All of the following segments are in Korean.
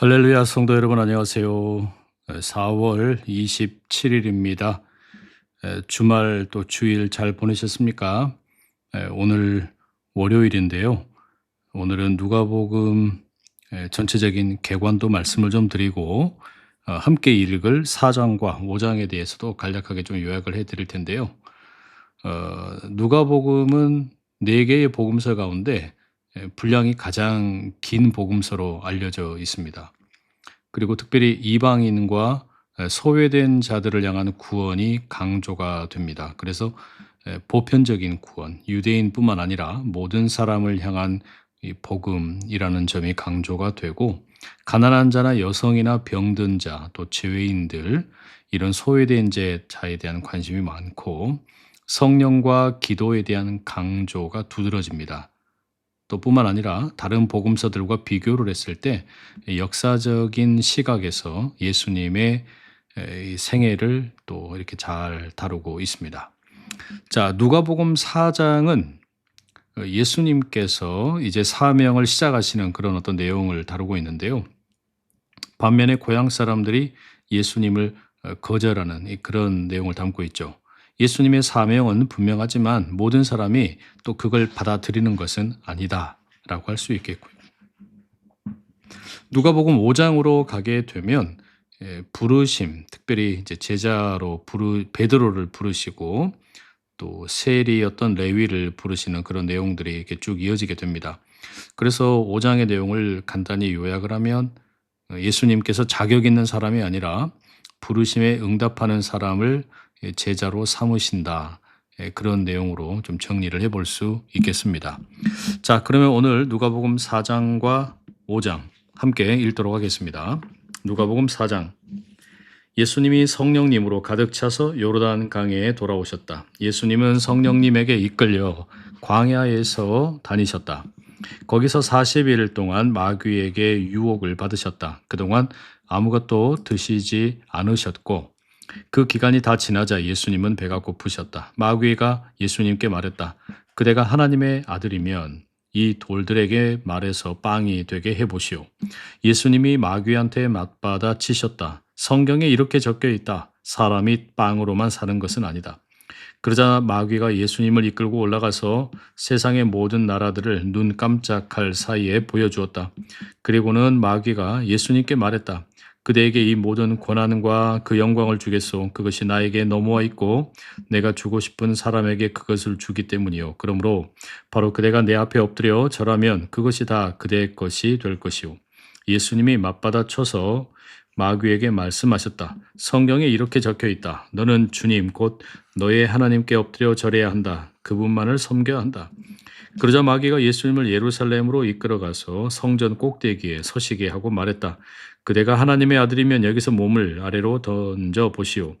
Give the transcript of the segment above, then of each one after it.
할렐루야 성도 여러분 안녕하세요. 4월 27일입니다. 주말 또 주일 잘 보내셨습니까? 오늘 월요일인데요. 오늘은 누가복음 전체적인 개관도 말씀을 좀 드리고 함께 읽을 4장과 5장에 대해서도 간략하게 좀 요약을 해 드릴 텐데요. 누가복음은 4개의 복음서 가운데 분량이 가장 긴 복음서로 알려져 있습니다. 그리고 특별히 이방인과 소외된 자들을 향한 구원이 강조가 됩니다. 그래서 보편적인 구원, 유대인뿐만 아니라 모든 사람을 향한 이 복음이라는 점이 강조가 되고, 가난한 자나 여성이나 병든 자, 또 죄인들, 이런 소외된 자에 대한 관심이 많고, 성령과 기도에 대한 강조가 두드러집니다. 또 뿐만 아니라 다른 복음서들과 비교를 했을 때 역사적인 시각에서 예수님의 이 생애를 또 이렇게 잘 다루고 있습니다. 자, 누가복음 4장은 예수님께서 이제 사명을 시작하시는 그런 어떤 내용을 다루고 있는데요. 반면에 고향 사람들이 예수님을 거절하는 그런 내용을 담고 있죠. 예수님의 사명은 분명하지만 모든 사람이 또 그걸 받아들이는 것은 아니다라고 할 수 있겠고요. 누가복음 5장으로 가게 되면 부르심, 특별히 이제 제자로 베드로를 부르시고 또 세리였던 레위를 부르시는 그런 내용들이 이렇게 쭉 이어지게 됩니다. 그래서 5장의 내용을 간단히 요약을 하면 예수님께서 자격 있는 사람이 아니라 부르심에 응답하는 사람을 제자로 삼으신다. 그런 내용으로 좀 정리를 해볼 수 있겠습니다. 자, 그러면 오늘 누가복음 4장과 5장 함께 읽도록 하겠습니다. 누가복음 4장. 예수님이 성령님으로 가득 차서 요르단 강에 돌아오셨다. 예수님은 성령님에게 이끌려 광야에서 다니셨다. 거기서 40일 동안 마귀에게 유혹을 받으셨다. 그동안 아무것도 드시지 않으셨고 그 기간이 다 지나자 예수님은 배가 고프셨다. 마귀가 예수님께 말했다. 그대가 하나님의 아들이면 이 돌들에게 말해서 빵이 되게 해보시오. 예수님이 마귀한테 맞받아 치셨다. 성경에 이렇게 적혀 있다. 사람이 빵으로만 사는 것은 아니다. 그러자 마귀가 예수님을 이끌고 올라가서 세상의 모든 나라들을 눈 깜짝할 사이에 보여주었다. 그리고는 마귀가 예수님께 말했다. 그대에게 이 모든 권한과 그 영광을 주겠소. 그것이 나에게 넘어와 있고 내가 주고 싶은 사람에게 그것을 주기 때문이요. 그러므로 바로 그대가 내 앞에 엎드려 절하면 그것이 다 그대의 것이 될 것이요. 예수님이 맞받아 쳐서 마귀에게 말씀하셨다. 성경에 이렇게 적혀 있다. 너는 주님 곧 너의 하나님께 엎드려 절해야 한다. 그분만을 섬겨야 한다. 그러자 마귀가 예수님을 예루살렘으로 이끌어가서 성전 꼭대기에 서시게 하고 말했다. 그대가 하나님의 아들이면 여기서 몸을 아래로 던져 보시오.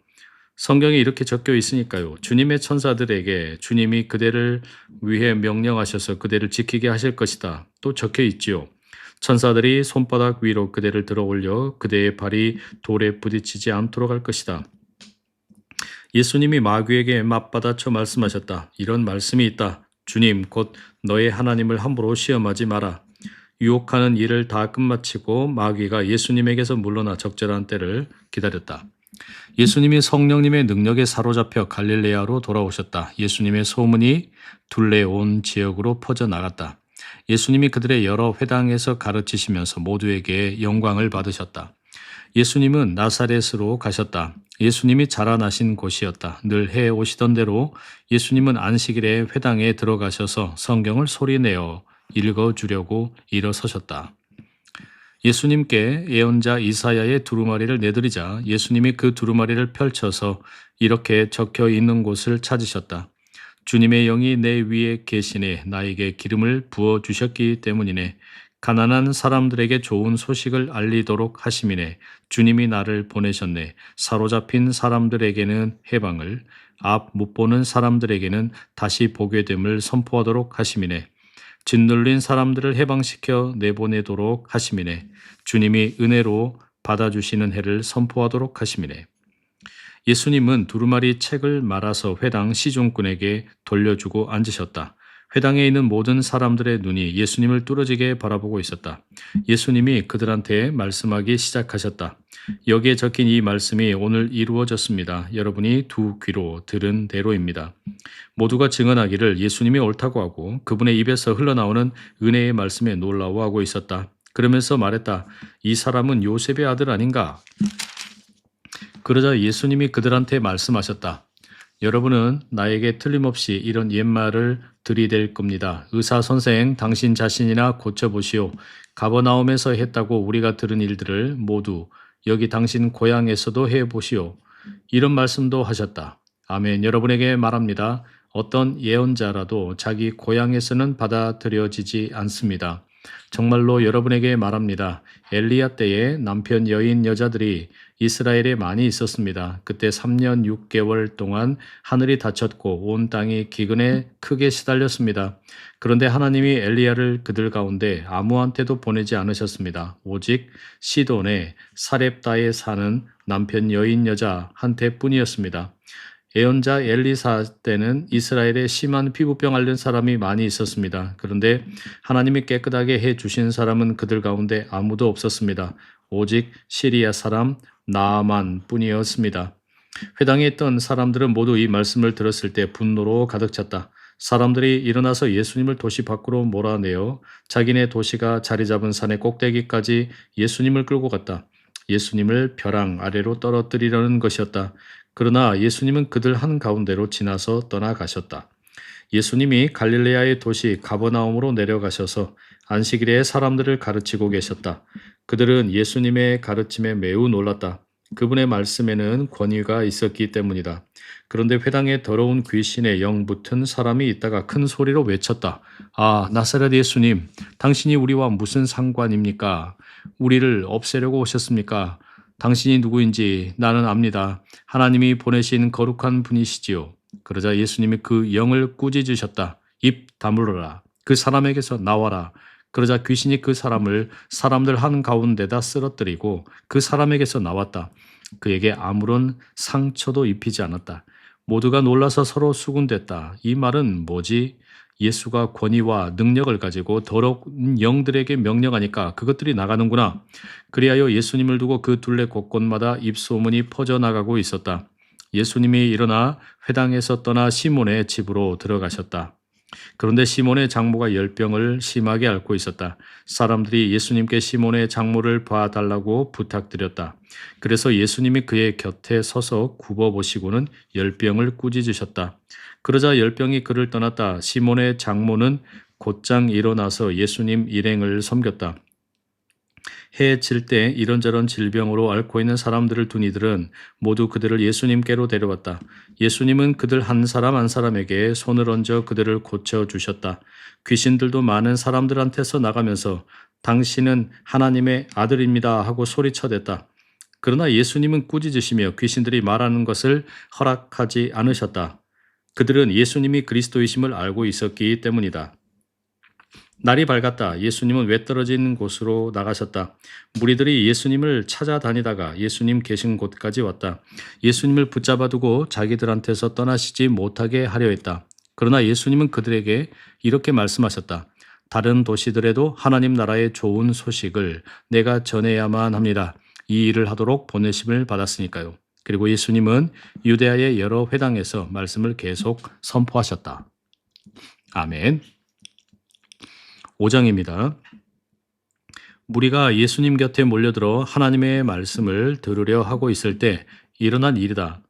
성경에 이렇게 적혀 있으니까요. 주님의 천사들에게 주님이 그대를 위해 명령하셔서 그대를 지키게 하실 것이다. 또 적혀 있지요. 천사들이 손바닥 위로 그대를 들어 올려 그대의 발이 돌에 부딪히지 않도록 할 것이다. 예수님이 마귀에게 맞받아쳐 말씀하셨다. 이런 말씀이 있다. 주님 곧 너의 하나님을 함부로 시험하지 마라. 유혹하는 일을 다 끝마치고 마귀가 예수님에게서 물러나 적절한 때를 기다렸다. 예수님이 성령님의 능력에 사로잡혀 갈릴레아로 돌아오셨다. 예수님의 소문이 둘레 온 지역으로 퍼져나갔다. 예수님이 그들의 여러 회당에서 가르치시면서 모두에게 영광을 받으셨다. 예수님은 나사렛으로 가셨다. 예수님이 자라나신 곳이었다. 늘 해오시던 대로 예수님은 안식일에 회당에 들어가셔서 성경을 소리내어 읽어주려고 일어서셨다. 예수님께 예언자 이사야의 두루마리를 내드리자 예수님이 그 두루마리를 펼쳐서 이렇게 적혀 있는 곳을 찾으셨다. 주님의 영이 내 위에 계시네. 나에게 기름을 부어주셨기 때문이네. 가난한 사람들에게 좋은 소식을 알리도록 하심이네. 주님이 나를 보내셨네. 사로잡힌 사람들에게는 해방을, 앞 못 보는 사람들에게는 다시 보게 됨을 선포하도록 하심이네. 짓눌린 사람들을 해방시켜 내보내도록 하심이네. 주님이 은혜로 받아주시는 해를 선포하도록 하심이네. 예수님은 두루마리 책을 말아서 회당 시중꾼에게 돌려주고 앉으셨다. 회당에 있는 모든 사람들의 눈이 예수님을 뚫어지게 바라보고 있었다. 예수님이 그들한테 말씀하기 시작하셨다. 여기에 적힌 이 말씀이 오늘 이루어졌습니다. 여러분이 두 귀로 들은 대로입니다. 모두가 증언하기를 예수님이 옳다고 하고 그분의 입에서 흘러나오는 은혜의 말씀에 놀라워하고 있었다. 그러면서 말했다. 이 사람은 요셉의 아들 아닌가? 그러자 예수님이 그들한테 말씀하셨다. 여러분은 나에게 틀림없이 이런 옛말을 들이댈 겁니다. 의사 선생, 당신 자신이나 고쳐보시오. 가버나움에서 했다고 우리가 들은 일들을 모두 여기 당신 고향에서도 해보시오. 이런 말씀도 하셨다. 아멘. 여러분에게 말합니다. 어떤 예언자라도 자기 고향에서는 받아들여지지 않습니다. 정말로 여러분에게 말합니다. 엘리야 때에 남편 여인 여자들이 이스라엘에 많이 있었습니다. 그때 3년 6개월 동안 하늘이 닫혔고 온 땅이 기근에 크게 시달렸습니다. 그런데 하나님이 엘리야를 그들 가운데 아무한테도 보내지 않으셨습니다. 오직 시돈의 사렙다에 사는 남편 여인 여자한테 뿐이었습니다. 예언자 엘리사 때는 이스라엘에 심한 피부병 앓는 사람이 많이 있었습니다. 그런데 하나님이 깨끗하게 해 주신 사람은 그들 가운데 아무도 없었습니다. 오직 시리아 사람 나아만 뿐이었습니다. 회당에 있던 사람들은 모두 이 말씀을 들었을 때 분노로 가득 찼다. 사람들이 일어나서 예수님을 도시 밖으로 몰아내어 자기네 도시가 자리 잡은 산의 꼭대기까지 예수님을 끌고 갔다. 예수님을 벼랑 아래로 떨어뜨리려는 것이었다. 그러나 예수님은 그들 한가운데로 지나서 떠나가셨다. 예수님이 갈릴레아의 도시 가버나움으로 내려가셔서 안식일에 사람들을 가르치고 계셨다. 그들은 예수님의 가르침에 매우 놀랐다. 그분의 말씀에는 권위가 있었기 때문이다. 그런데 회당에 더러운 귀신의 영 붙은 사람이 있다가 큰 소리로 외쳤다. 아, 나사렛 예수님, 당신이 우리와 무슨 상관입니까? 우리를 없애려고 오셨습니까? 당신이 누구인지 나는 압니다. 하나님이 보내신 거룩한 분이시지요. 그러자 예수님이 그 영을 꾸짖으셨다. 입 다물어라. 그 사람에게서 나와라. 그러자 귀신이 그 사람을 사람들 한가운데다 쓰러뜨리고 그 사람에게서 나왔다. 그에게 아무런 상처도 입히지 않았다. 모두가 놀라서 서로 수군댔다. 이 말은 뭐지? 예수가 권위와 능력을 가지고 더러운 영들에게 명령하니까 그것들이 나가는구나. 그리하여 예수님을 두고 그 둘레 곳곳마다 입소문이 퍼져나가고 있었다. 예수님이 일어나 회당에서 떠나 시몬의 집으로 들어가셨다. 그런데 시몬의 장모가 열병을 심하게 앓고 있었다. 사람들이 예수님께 시몬의 장모를 봐달라고 부탁드렸다. 그래서 예수님이 그의 곁에 서서 굽어보시고는 열병을 꾸짖으셨다. 그러자 열병이 그를 떠났다. 시몬의 장모는 곧장 일어나서 예수님 일행을 섬겼다. 해 질 때 이런저런 질병으로 앓고 있는 사람들을 둔 이들은 모두 그들을 예수님께로 데려왔다. 예수님은 그들 한 사람 한 사람에게 손을 얹어 그들을 고쳐주셨다. 귀신들도 많은 사람들한테서 나가면서 당신은 하나님의 아들입니다 하고 소리쳐댔다. 그러나 예수님은 꾸짖으시며 귀신들이 말하는 것을 허락하지 않으셨다. 그들은 예수님이 그리스도이심을 알고 있었기 때문이다. 날이 밝았다. 예수님은 외떨어진 곳으로 나가셨다. 무리들이 예수님을 찾아다니다가 예수님 계신 곳까지 왔다. 예수님을 붙잡아 두고 자기들한테서 떠나시지 못하게 하려 했다. 그러나 예수님은 그들에게 이렇게 말씀하셨다. 다른 도시들에도 하나님 나라의 좋은 소식을 내가 전해야만 합니다. 이 일을 하도록 보내심을 받았으니까요. 그리고 예수님은 유대아의 여러 회당에서 말씀을 계속 선포하셨다. 아멘. 5장입니다. 무리가 예수님 곁에 몰려들어 하나님의 말씀을 들으려 하고 있을 때 일어난 일이다.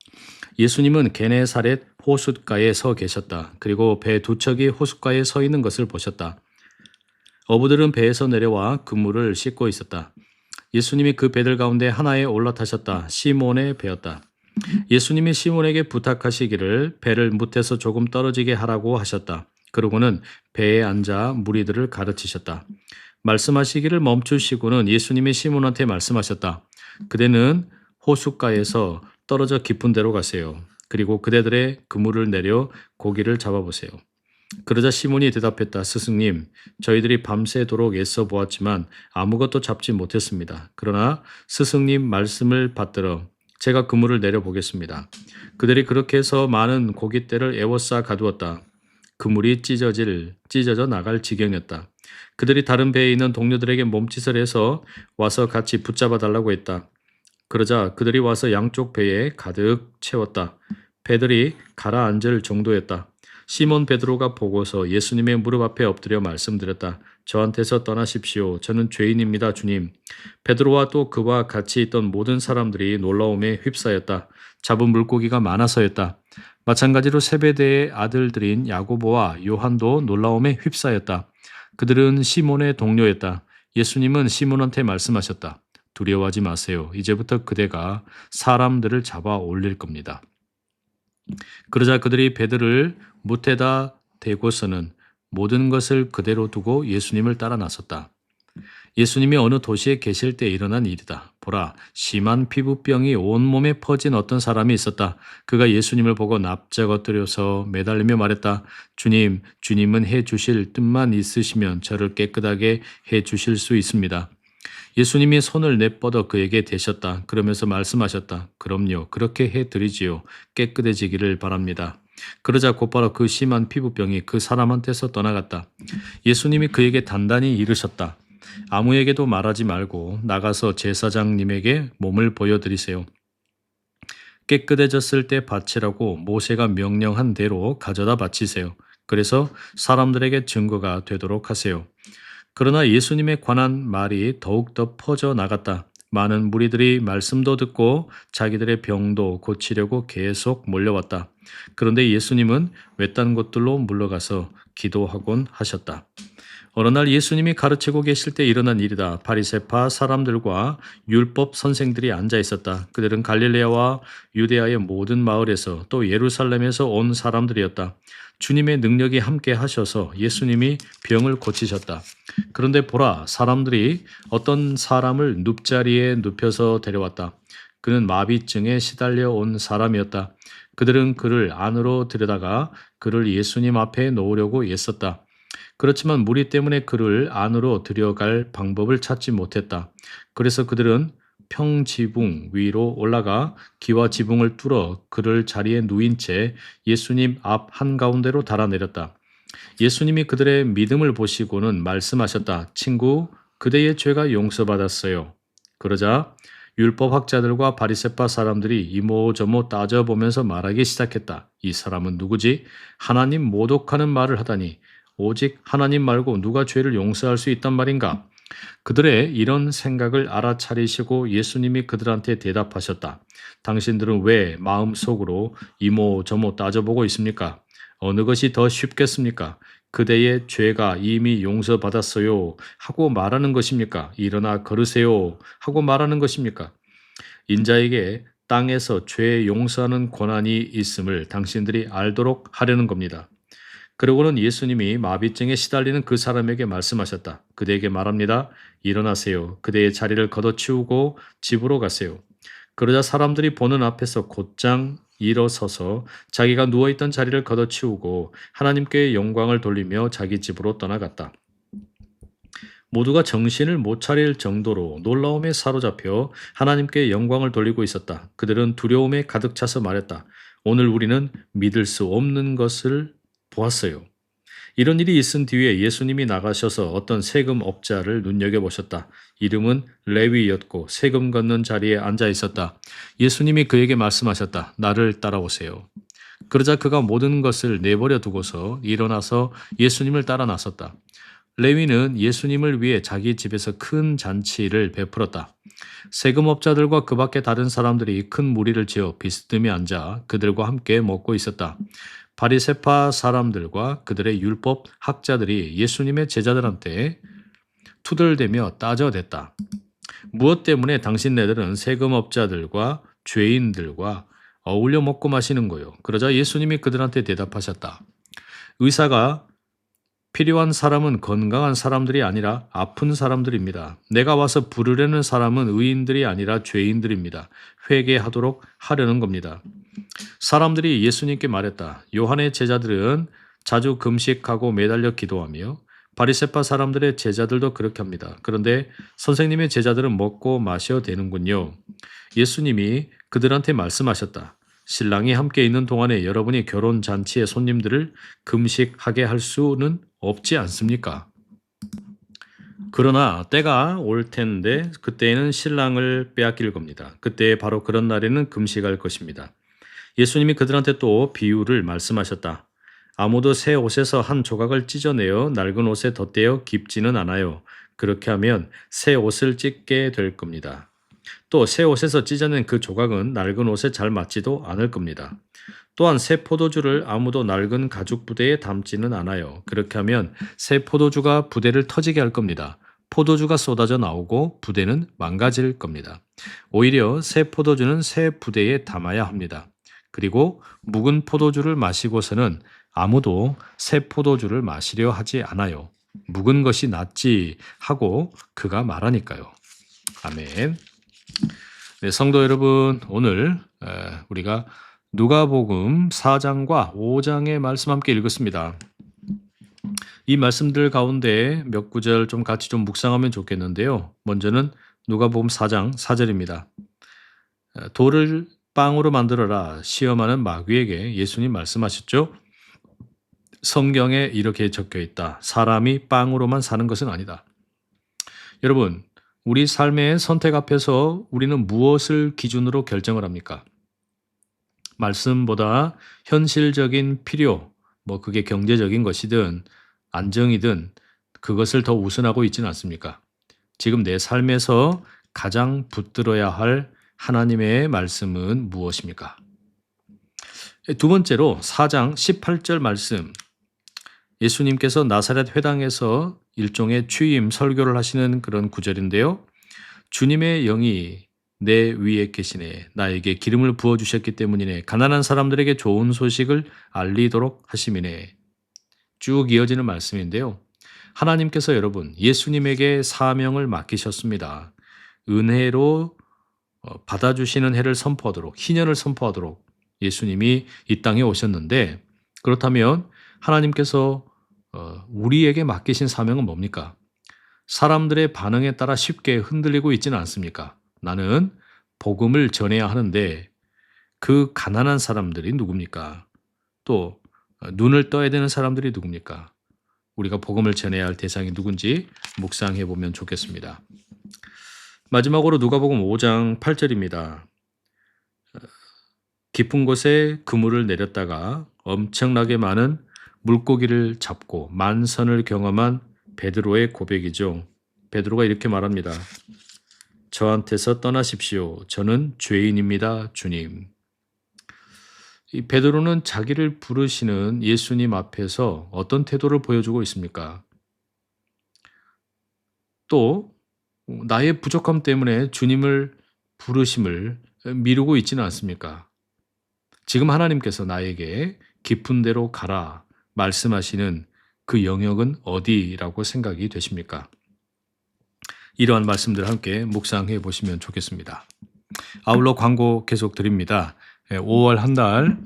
예수님은 게네사렛 호숫가에 서 계셨다. 그리고 배 두 척이 호숫가에 서 있는 것을 보셨다. 어부들은 배에서 내려와 그물을 씻고 있었다. 예수님이 그 배들 가운데 하나에 올라타셨다. 시몬의 배였다. 예수님이 시몬에게 부탁하시기를 배를 무태서 조금 떨어지게 하라고 하셨다. 그러고는 배에 앉아 무리들을 가르치셨다. 말씀하시기를 멈추시고는 예수님이 시몬한테 말씀하셨다. 그대는 호숫가에서 떨어져 깊은 데로 가세요. 그리고 그대들의 그물을 내려 고기를 잡아보세요. 그러자 시몬이 대답했다. 스승님, 저희들이 밤새도록 애써 보았지만 아무것도 잡지 못했습니다. 그러나 스승님 말씀을 받들어 제가 그물을 내려보겠습니다. 그들이 그렇게 해서 많은 고깃대를 에워싸 가두었다. 그물이 찢어져 나갈 지경이었다. 그들이 다른 배에 있는 동료들에게 몸짓을 해서 와서 같이 붙잡아 달라고 했다. 그러자 그들이 와서 양쪽 배에 가득 채웠다. 배들이 가라앉을 정도였다. 시몬 베드로가 보고서 예수님의 무릎 앞에 엎드려 말씀드렸다. 저한테서 떠나십시오. 저는 죄인입니다, 주님. 베드로와 또 그와 같이 있던 모든 사람들이 놀라움에 휩싸였다. 잡은 물고기가 많아서였다. 마찬가지로 세베대의 아들들인 야고보와 요한도 놀라움에 휩싸였다. 그들은 시몬의 동료였다. 예수님은 시몬한테 말씀하셨다. 두려워하지 마세요. 이제부터 그대가 사람들을 잡아 올릴 겁니다. 그러자 그들이 배들을 무태다 대고서는 모든 것을 그대로 두고 예수님을 따라 나섰다. 예수님이 어느 도시에 계실 때 일어난 일이다. 보라, 심한 피부병이 온몸에 퍼진 어떤 사람이 있었다. 그가 예수님을 보고 납작 엎드려서 매달리며 말했다. 주님, 주님은 해주실 뜻만 있으시면 저를 깨끗하게 해주실 수 있습니다. 예수님이 손을 내뻗어 그에게 대셨다. 그러면서 말씀하셨다. 그럼요, 그렇게 해드리지요. 깨끗해지기를 바랍니다. 그러자 곧바로 그 심한 피부병이 그 사람한테서 떠나갔다. 예수님이 그에게 단단히 이르셨다. 아무에게도 말하지 말고 나가서 제사장님에게 몸을 보여드리세요. 깨끗해졌을 때 바치라고 모세가 명령한 대로 가져다 바치세요. 그래서 사람들에게 증거가 되도록 하세요. 그러나 예수님에 관한 말이 더욱더 퍼져 나갔다. 많은 무리들이 말씀도 듣고 자기들의 병도 고치려고 계속 몰려왔다. 그런데 예수님은 외딴 곳들로 물러가서 기도하곤 하셨다. 어느 날 예수님이 가르치고 계실 때 일어난 일이다. 바리새파 사람들과 율법 선생들이 앉아 있었다. 그들은 갈릴레아와 유대아의 모든 마을에서 또 예루살렘에서 온 사람들이었다. 주님의 능력이 함께 하셔서 예수님이 병을 고치셨다. 그런데 보라, 사람들이 어떤 사람을 눕자리에 눕혀서 데려왔다. 그는 마비증에 시달려 온 사람이었다. 그들은 그를 안으로 들여다가 그를 예수님 앞에 놓으려고 애썼다. 그렇지만 무리 때문에 그를 안으로 들여갈 방법을 찾지 못했다. 그래서 그들은 평지붕 위로 올라가 기와 지붕을 뚫어 그를 자리에 누인 채 예수님 앞 한가운데로 달아내렸다. 예수님이 그들의 믿음을 보시고는 말씀하셨다. 친구, 그대의 죄가 용서받았어요. 그러자 율법학자들과 바리새파 사람들이 이모저모 따져보면서 말하기 시작했다. 이 사람은 누구지? 하나님 모독하는 말을 하다니. 오직 하나님 말고 누가 죄를 용서할 수 있단 말인가? 그들의 이런 생각을 알아차리시고 예수님이 그들한테 대답하셨다. 당신들은 왜 마음속으로 이모저모 따져보고 있습니까? 어느 것이 더 쉽겠습니까? 그대의 죄가 이미 용서받았어요 하고 말하는 것입니까? 일어나 걸으세요 하고 말하는 것입니까? 인자에게 땅에서 죄 용서하는 권한이 있음을 당신들이 알도록 하려는 겁니다. 그러고는 예수님이 마비증에 시달리는 그 사람에게 말씀하셨다. 그대에게 말합니다. 일어나세요. 그대의 자리를 걷어치우고 집으로 가세요. 그러자 사람들이 보는 앞에서 곧장 일어서서 자기가 누워있던 자리를 걷어치우고 하나님께 영광을 돌리며 자기 집으로 떠나갔다. 모두가 정신을 못 차릴 정도로 놀라움에 사로잡혀 하나님께 영광을 돌리고 있었다. 그들은 두려움에 가득 차서 말했다. 오늘 우리는 믿을 수 없는 것을 보았어요. 이런 일이 있은 뒤에 예수님이 나가셔서 어떤 세금업자를 눈여겨보셨다. 이름은 레위였고 세금 걷는 자리에 앉아 있었다. 예수님이 그에게 말씀하셨다. 나를 따라오세요. 그러자 그가 모든 것을 내버려 두고서 일어나서 예수님을 따라 나섰다. 레위는 예수님을 위해 자기 집에서 큰 잔치를 베풀었다. 세금업자들과 그 밖에 다른 사람들이 큰 무리를 지어 비스듬히 앉아 그들과 함께 먹고 있었다. 바리새파 사람들과 그들의 율법 학자들이 예수님의 제자들한테 투덜대며 따져댔다. 무엇 때문에 당신네들은 세금업자들과 죄인들과 어울려 먹고 마시는 거요? 그러자 예수님이 그들한테 대답하셨다. 의사가 필요한 사람은 건강한 사람들이 아니라 아픈 사람들입니다. 내가 와서 부르려는 사람은 의인들이 아니라 죄인들입니다. 회개하도록 하려는 겁니다. 사람들이 예수님께 말했다. 요한의 제자들은 자주 금식하고 매달려 기도하며 바리새파 사람들의 제자들도 그렇게 합니다. 그런데 선생님의 제자들은 먹고 마셔 되는군요. 예수님이 그들한테 말씀하셨다. 신랑이 함께 있는 동안에 여러분이 결혼 잔치의 손님들을 금식하게 할 수는 없지 않습니까? 그러나 때가 올 텐데 그때에는 신랑을 빼앗길 겁니다. 그때 바로 그런 날에는 금식할 것입니다. 예수님이 그들한테 또 비유를 말씀하셨다. 아무도 새 옷에서 한 조각을 찢어내어 낡은 옷에 덧대어 깁지는 않아요. 그렇게 하면 새 옷을 찢게 될 겁니다. 또 새 옷에서 찢어낸 그 조각은 낡은 옷에 잘 맞지도 않을 겁니다. 또한 새 포도주를 아무도 낡은 가죽 부대에 담지는 않아요. 그렇게 하면 새 포도주가 부대를 터지게 할 겁니다. 포도주가 쏟아져 나오고 부대는 망가질 겁니다. 오히려 새 포도주는 새 부대에 담아야 합니다. 그리고 묵은 포도주를 마시고서는 아무도 새 포도주를 마시려 하지 않아요. 묵은 것이 낫지 하고 그가 말하니까요. 아멘. 네, 성도 여러분, 오늘 우리가 누가복음 4장과 5장의 말씀 함께 읽었습니다. 이 말씀들 가운데 몇 구절 좀 같이 좀 묵상하면 좋겠는데요. 먼저는 누가복음 4장 4절입니다. 돌을 빵으로 만들어라 시험하는 마귀에게 예수님 말씀하셨죠. 성경에 이렇게 적혀 있다. 사람이 빵으로만 사는 것은 아니다. 여러분, 우리 삶의 선택 앞에서 우리는 무엇을 기준으로 결정을 합니까? 말씀보다 현실적인 필요, 그게 경제적인 것이든 안정이든 그것을 더 우선하고 있지는 않습니까? 지금 내 삶에서 가장 붙들어야 할 하나님의 말씀은 무엇입니까? 두 번째로 4장 18절 말씀. 예수님께서 나사렛 회당에서 일종의 취임 설교를 하시는 그런 구절인데요. 주님의 영이 내 위에 계시네. 나에게 기름을 부어주셨기 때문이네. 가난한 사람들에게 좋은 소식을 알리도록 하심이네. 쭉 이어지는 말씀인데요. 하나님께서 여러분 예수님에게 사명을 맡기셨습니다. 은혜로 받아주시는 해를 선포하도록, 희년을 선포하도록 예수님이 이 땅에 오셨는데, 그렇다면 하나님께서 우리에게 맡기신 사명은 뭡니까? 사람들의 반응에 따라 쉽게 흔들리고 있지는 않습니까? 나는 복음을 전해야 하는데 그 가난한 사람들이 누굽니까? 또 눈을 떠야 되는 사람들이 누굽니까? 우리가 복음을 전해야 할 대상이 누군지 묵상해 보면 좋겠습니다. 마지막으로 누가복음 5장 8절입니다. 깊은 곳에 그물을 내렸다가 엄청나게 많은 물고기를 잡고 만선을 경험한 베드로의 고백이죠. 베드로가 이렇게 말합니다. 저한테서 떠나십시오. 저는 죄인입니다, 주님. 이 베드로는 자기를 부르시는 예수님 앞에서 어떤 태도를 보여주고 있습니까? 또 나의 부족함 때문에 주님을 부르심을 미루고 있지는 않습니까? 지금 하나님께서 나에게 깊은 데로 가라 말씀하시는 그 영역은 어디라고 생각이 되십니까? 이러한 말씀들 함께 묵상해 보시면 좋겠습니다. 아울러 광고 계속 드립니다. 5월 한 달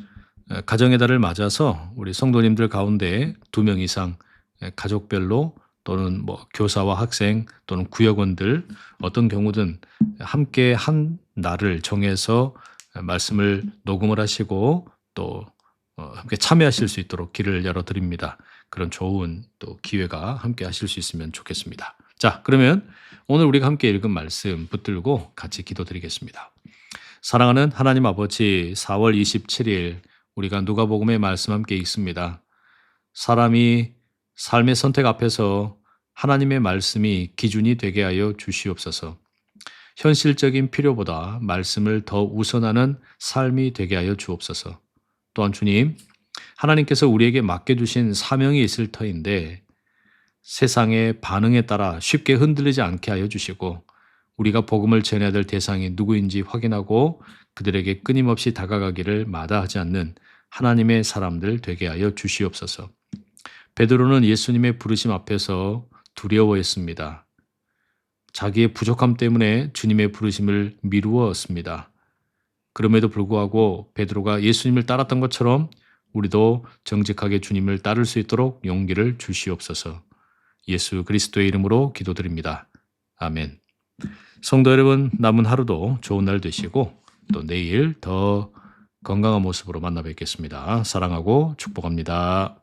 가정의 달을 맞아서 우리 성도님들 가운데 2명 이상 가족별로 또는 교사와 학생 또는 구역원들 어떤 경우든 함께 한 날을 정해서 말씀을 녹음을 하시고 또 함께 참여하실 수 있도록 길을 열어드립니다. 그런 좋은 또 기회가 함께 하실 수 있으면 좋겠습니다. 자, 그러면 오늘 우리가 함께 읽은 말씀 붙들고 같이 기도드리겠습니다. 사랑하는 하나님 아버지, 4월 27일 우리가 누가복음의 말씀 함께 읽습니다. 사람이 삶의 선택 앞에서 하나님의 말씀이 기준이 되게 하여 주시옵소서. 현실적인 필요보다 말씀을 더 우선하는 삶이 되게 하여 주옵소서. 또한 주님, 하나님께서 우리에게 맡겨주신 사명이 있을 터인데 세상의 반응에 따라 쉽게 흔들리지 않게 하여 주시고 우리가 복음을 전해야 될 대상이 누구인지 확인하고 그들에게 끊임없이 다가가기를 마다하지 않는 하나님의 사람들 되게 하여 주시옵소서. 베드로는 예수님의 부르심 앞에서 두려워했습니다. 자기의 부족함 때문에 주님의 부르심을 미루었습니다. 그럼에도 불구하고 베드로가 예수님을 따랐던 것처럼 우리도 정직하게 주님을 따를 수 있도록 용기를 주시옵소서. 예수 그리스도의 이름으로 기도드립니다. 아멘. 성도 여러분, 남은 하루도 좋은 날 되시고 또 내일 더 건강한 모습으로 만나 뵙겠습니다. 사랑하고 축복합니다.